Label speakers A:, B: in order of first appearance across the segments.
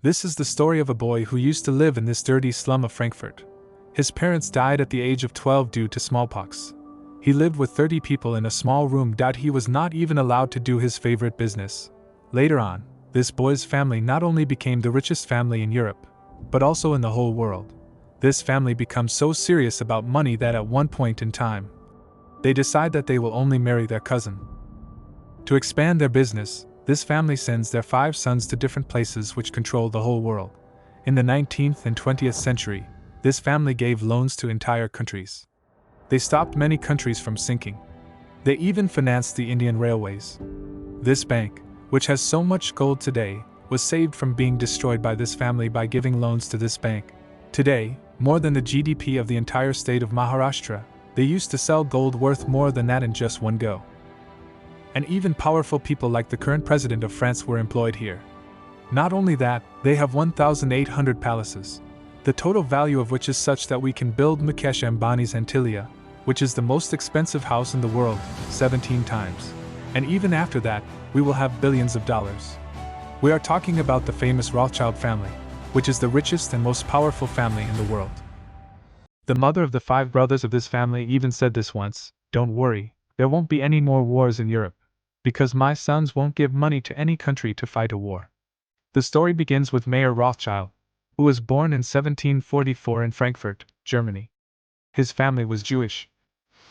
A: This is the story of a boy who used to live in this dirty slum of Frankfurt. His parents died at the age of 12 due to smallpox. He lived with 30 people in a small room. He was not even allowed to do his favorite business. Later on, this boy's family not only became the richest family in Europe, but also in the whole world. This family becomes so serious about money that at one point in time, they decide that they will only marry their cousin. To expand their business, this family sends their 5 sons to different places which control the whole world. In the 19th and 20th century, this family gave loans to entire countries. They stopped many countries from sinking. They even financed the Indian railways. This bank, which has so much gold today, was saved from being destroyed by this family by giving loans to this bank. Today, more than the GDP of the entire state of Maharashtra, they used to sell gold worth more than that in just one go. And even powerful people like the current president of France were employed here. Not only that, they have 1,800 palaces, the total value of which is such that we can build Mukesh Ambani's Antilia, which is the most expensive house in the world, 17 times. And even after that, we will have billions of dollars. We are talking about the famous Rothschild family, which is the richest and most powerful family in the world. The mother of the 5 brothers of this family even said this once: "Don't worry, there won't be any more wars in Europe, because my sons won't give money to any country to fight a war." The story begins with Mayer Rothschild, who was born in 1744 in Frankfurt, Germany. His family was Jewish.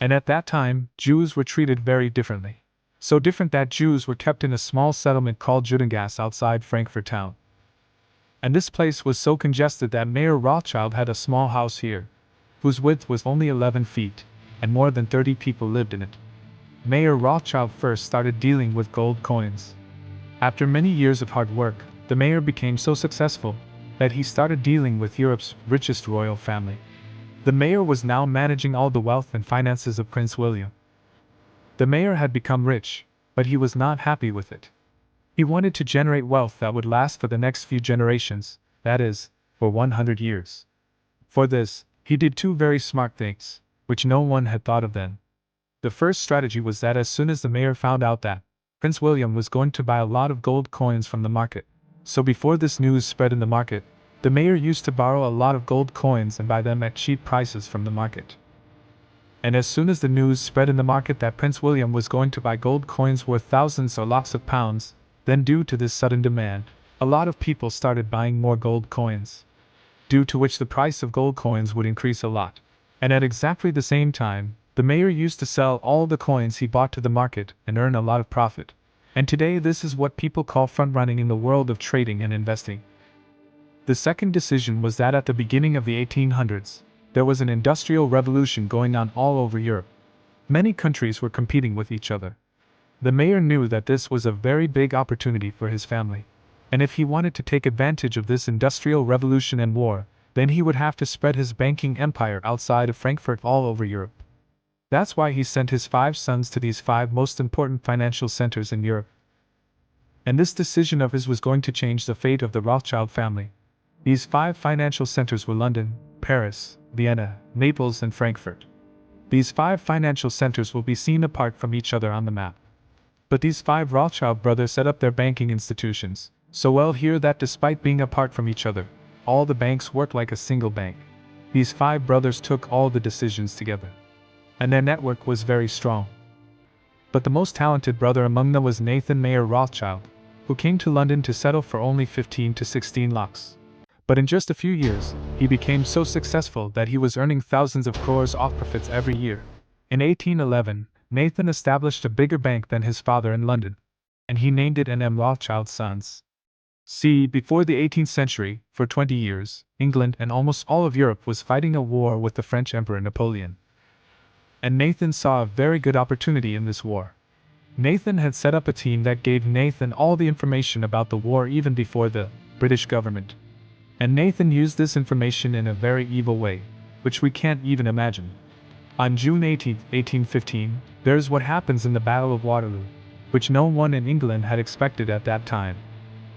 A: And at that time, Jews were treated very differently. So different that Jews were kept in a small settlement called Judengasse outside Frankfurt town. And this place was so congested that Mayer Rothschild had a small house here, whose width was only 11 feet, and more than 30 people lived in it. Mayer Rothschild first started dealing with gold coins. After many years of hard work, the mayor became so successful that he started dealing with Europe's richest royal family. The mayor was now managing all the wealth and finances of Prince William. The mayor had become rich, but he was not happy with it. He wanted to generate wealth that would last for the next few generations, that is, for 100 years. For this, he did 2 very smart things, which no one had thought of then. The first strategy was that as soon as the mayor found out that Prince William was going to buy a lot of gold coins from the market, so before this news spread in the market, the mayor used to borrow a lot of gold coins and buy them at cheap prices from the market. And as soon as the news spread in the market that Prince William was going to buy gold coins worth thousands or lakhs of pounds, then due to this sudden demand, a lot of people started buying more gold coins, due to which the price of gold coins would increase a lot. And at exactly the same time, the mayor used to sell all the coins he bought to the market and earn a lot of profit. And today this is what people call front-running in the world of trading and investing. The second decision was that at the beginning of the 1800s, there was an industrial revolution going on all over Europe. Many countries were competing with each other. The mayor knew that this was a very big opportunity for his family. And if he wanted to take advantage of this industrial revolution and war, then he would have to spread his banking empire outside of Frankfurt all over Europe. That's why he sent his 5 sons to these 5 most important financial centers in Europe. And this decision of his was going to change the fate of the Rothschild family. These 5 financial centers were London, Paris, Vienna, Naples, and Frankfurt. These 5 financial centers will be seen apart from each other on the map. But these 5 Rothschild brothers set up their banking institutions so well here that despite being apart from each other, all the banks worked like a single bank. These 5 brothers took all the decisions together, and their network was very strong. But the most talented brother among them was Nathan Mayer Rothschild, who came to London to settle for only 15 to 16 lakhs. But in just a few years, he became so successful that he was earning thousands of crores off profits every year. In 1811, Nathan established a bigger bank than his father in London, and he named it N.M. Rothschild Sons. See, before the 18th century, for 20 years, England and almost all of Europe was fighting a war with the French Emperor Napoleon. And Nathan saw a very good opportunity in this war. Nathan had set up a team that gave Nathan all the information about the war even before the British government. And Nathan used this information in a very evil way, which we can't even imagine. On June 18, 1815, there's what happens in the Battle of Waterloo, which no one in England had expected at that time.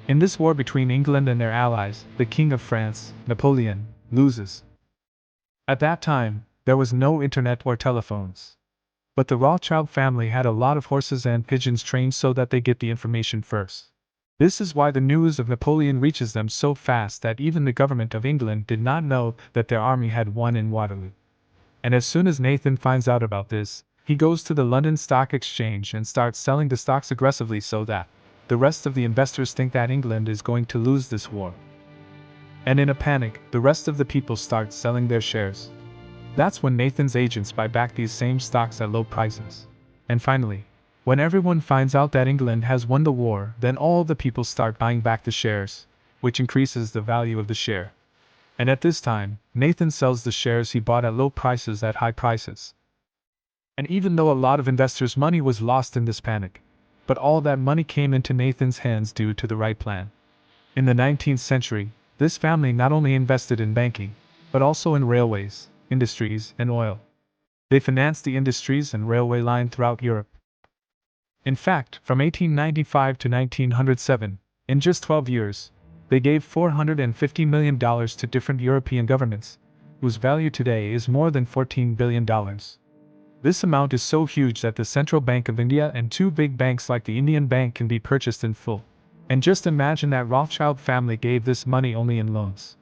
A: In this war between England and their allies, the King of France, Napoleon, loses. At that time, there was no internet or telephones. But the Rothschild family had a lot of horses and pigeons trained so that they get the information first. This is why the news of Napoleon reaches them so fast that even the government of England did not know that their army had won in Waterloo. And as soon as Nathan finds out about this, he goes to the London Stock Exchange and starts selling the stocks aggressively so that the rest of the investors think that England is going to lose this war. And in a panic, the rest of the people start selling their shares. That's when Nathan's agents buy back these same stocks at low prices. And finally, when everyone finds out that England has won the war, then all the people start buying back the shares, which increases the value of the share. And at this time, Nathan sells the shares he bought at low prices at high prices. And even though a lot of investors' money was lost in this panic, but all that money came into Nathan's hands due to the right plan. In the 19th century, this family not only invested in banking, but also in railways, industries, and oil. They financed the industries and railway line throughout Europe. In fact, from 1895 to 1907, in just 12 years, they gave $450 million to different European governments, whose value today is more than $14 billion. This amount is so huge that the Central Bank of India and two big banks like the Indian Bank can be purchased in full. And just imagine that Rothschild family gave this money only in loans.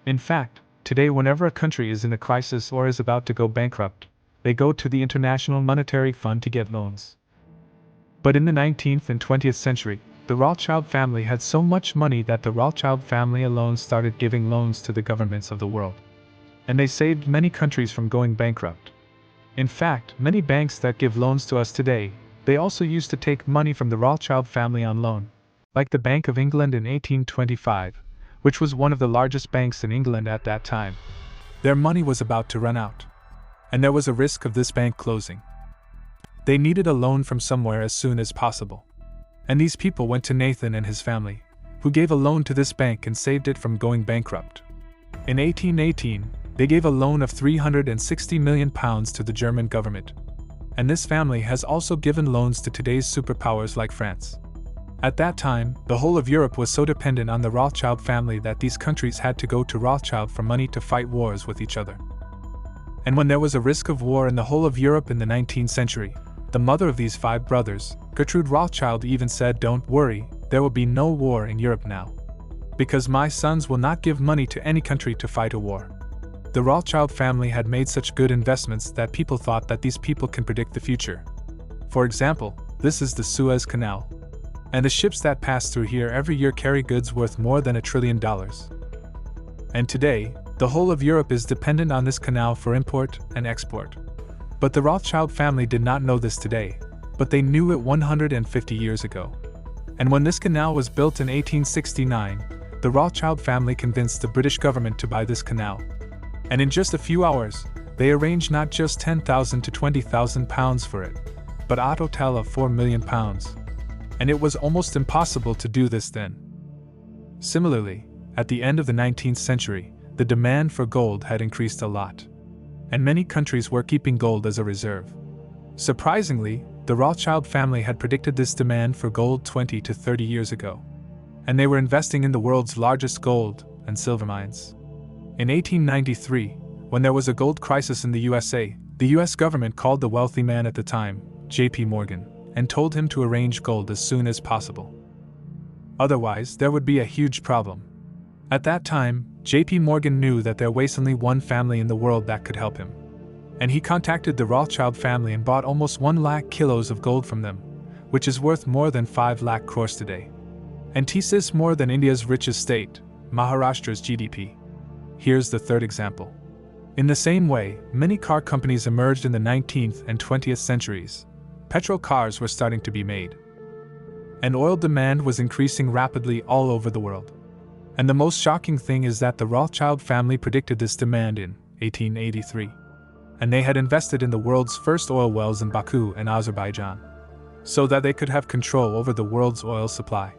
A: In fact, today whenever a country is in a crisis or is about to go bankrupt, they go to the International Monetary Fund to get loans. But in the 19th and 20th century, the Rothschild family had so much money that the Rothschild family alone started giving loans to the governments of the world. And they saved many countries from going bankrupt. In fact, many banks that give loans to us today, they also used to take money from the Rothschild family on loan. Like the Bank of England in 1825, which was one of the largest banks in England at that time. Their money was about to run out. And there was a risk of this bank closing. They needed a loan from somewhere as soon as possible. And these people went to Nathan and his family, who gave a loan to this bank and saved it from going bankrupt. In 1818, they gave a loan of £360 million to the German government. And this family has also given loans to today's superpowers like France. At that time, the whole of Europe was so dependent on the Rothschild family that these countries had to go to Rothschild for money to fight wars with each other. And when there was a risk of war in the whole of Europe in the 19th century, the mother of these 5 brothers, Gertrude Rothschild, even said, "Don't worry, there will be no war in Europe now. Because my sons will not give money to any country to fight a war." The Rothschild family had made such good investments that people thought that these people can predict the future. For example, this is the Suez Canal. And the ships that pass through here every year carry goods worth more than $1 trillion. And today, the whole of Europe is dependent on this canal for import and export. But the Rothschild family did not know this today, but they knew it 150 years ago. And when this canal was built in 1869, the Rothschild family convinced the British government to buy this canal. And in just a few hours, they arranged not just £10,000 to £20,000 for it, but a total of £4 million. And it was almost impossible to do this then. Similarly, at the end of the 19th century, the demand for gold had increased a lot. And many countries were keeping gold as a reserve. Surprisingly, the Rothschild family had predicted this demand for gold 20 to 30 years ago. And they were investing in the world's largest gold and silver mines. In 1893, when there was a gold crisis in the USA, the US government called the wealthy man at the time, J.P. Morgan, and told him to arrange gold as soon as possible. Otherwise, there would be a huge problem. At that time, J.P. Morgan knew that there was only one family in the world that could help him. And he contacted the Rothschild family and bought almost 1 lakh kilos of gold from them, which is worth more than 5 lakh crores today. And this is more than India's richest state, Maharashtra's GDP. Here's the third example. In the same way, many car companies emerged in the 19th and 20th centuries. Petrol cars were starting to be made. And oil demand was increasing rapidly all over the world. And the most shocking thing is that the Rothschild family predicted this demand in 1883. And they had invested in the world's first oil wells in Baku and Azerbaijan, so that they could have control over the world's oil supply.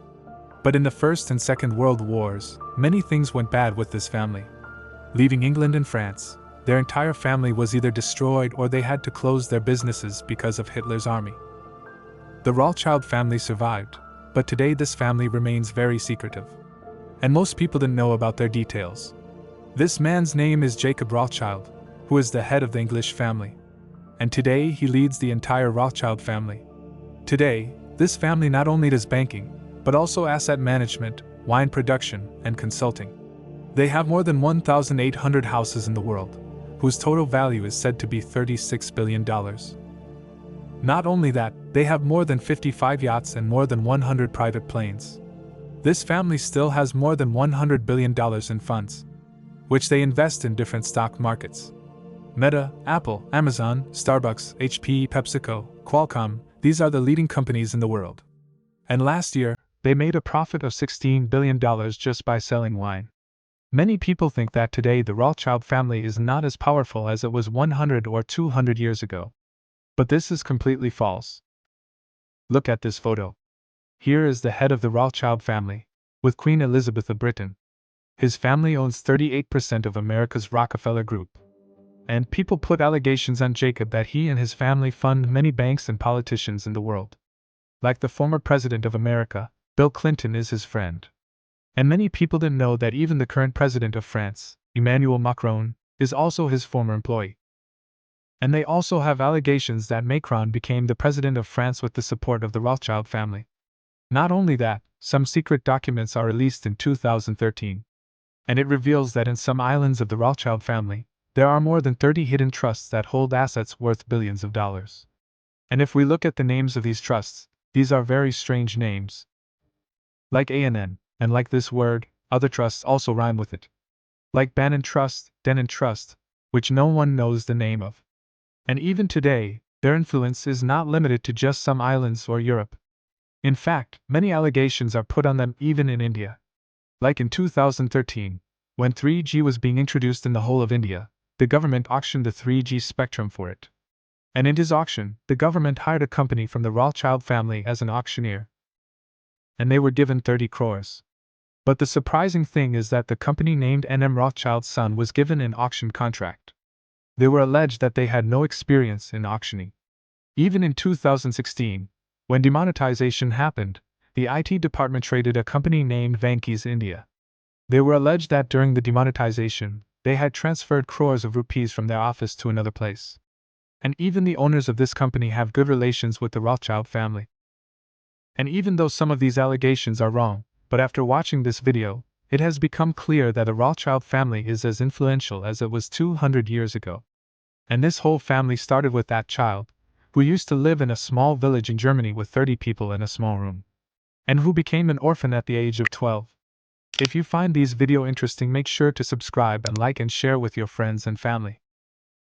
A: But in the First and Second World Wars, many things went bad with this family. Leaving England and France, their entire family was either destroyed or they had to close their businesses because of Hitler's army. The Rothschild family survived, but today this family remains very secretive. And most people didn't know about their details. This man's name is Jacob Rothschild, who is the head of the English family. And today he leads the entire Rothschild family. Today, this family not only does banking, but also asset management, wine production, and consulting. They have more than 1,800 houses in the world, whose total value is said to be $36 billion. Not only that, they have more than 55 yachts and more than 100 private planes. This family still has more than $100 billion in funds, which they invest in different stock markets. Meta, Apple, Amazon, Starbucks, HP, PepsiCo, Qualcomm, these are the leading companies in the world. And last year, they made a profit of $16 billion just by selling wine. Many people think that today the Rothschild family is not as powerful as it was 100 or 200 years ago. But this is completely false. Look at this photo. Here is the head of the Rothschild family, with Queen Elizabeth of Britain. His family owns 38% of America's Rockefeller Group. And people put allegations on Jacob that he and his family fund many banks and politicians in the world. Like the former president of America, Bill Clinton is his friend. And many people didn't know that even the current president of France, Emmanuel Macron, is also his former employee. And they also have allegations that Macron became the president of France with the support of the Rothschild family. Not only that, some secret documents are released in 2013. And it reveals that in some islands of the Rothschild family, there are more than 30 hidden trusts that hold assets worth billions of dollars. And if we look at the names of these trusts, these are very strange names. Like ANN, and like this word, other trusts also rhyme with it. Like Bannon Trust, Denon Trust, which no one knows the name of. And even today, their influence is not limited to just some islands or Europe. In fact, many allegations are put on them even in India. Like in 2013, when 3G was being introduced in the whole of India, the government auctioned the 3G spectrum for it. And in his auction, the government hired a company from the Rothschild family as an auctioneer. And they were given 30 crores. But the surprising thing is that the company named NM Rothschild's son was given an auction contract. They were alleged that they had no experience in auctioning. Even in 2016, when demonetization happened, the IT department traded a company named Vanke's India. They were alleged that during the demonetization, they had transferred crores of rupees from their office to another place. And even the owners of this company have good relations with the Rothschild family. And even though some of these allegations are wrong, but after watching this video, it has become clear that the Rothschild family is as influential as it was 200 years ago. And this whole family started with that child, who used to live in a small village in Germany with 30 people in a small room. And who became an orphan at the age of 12. If you find these video interesting, make sure to subscribe and like and share with your friends and family.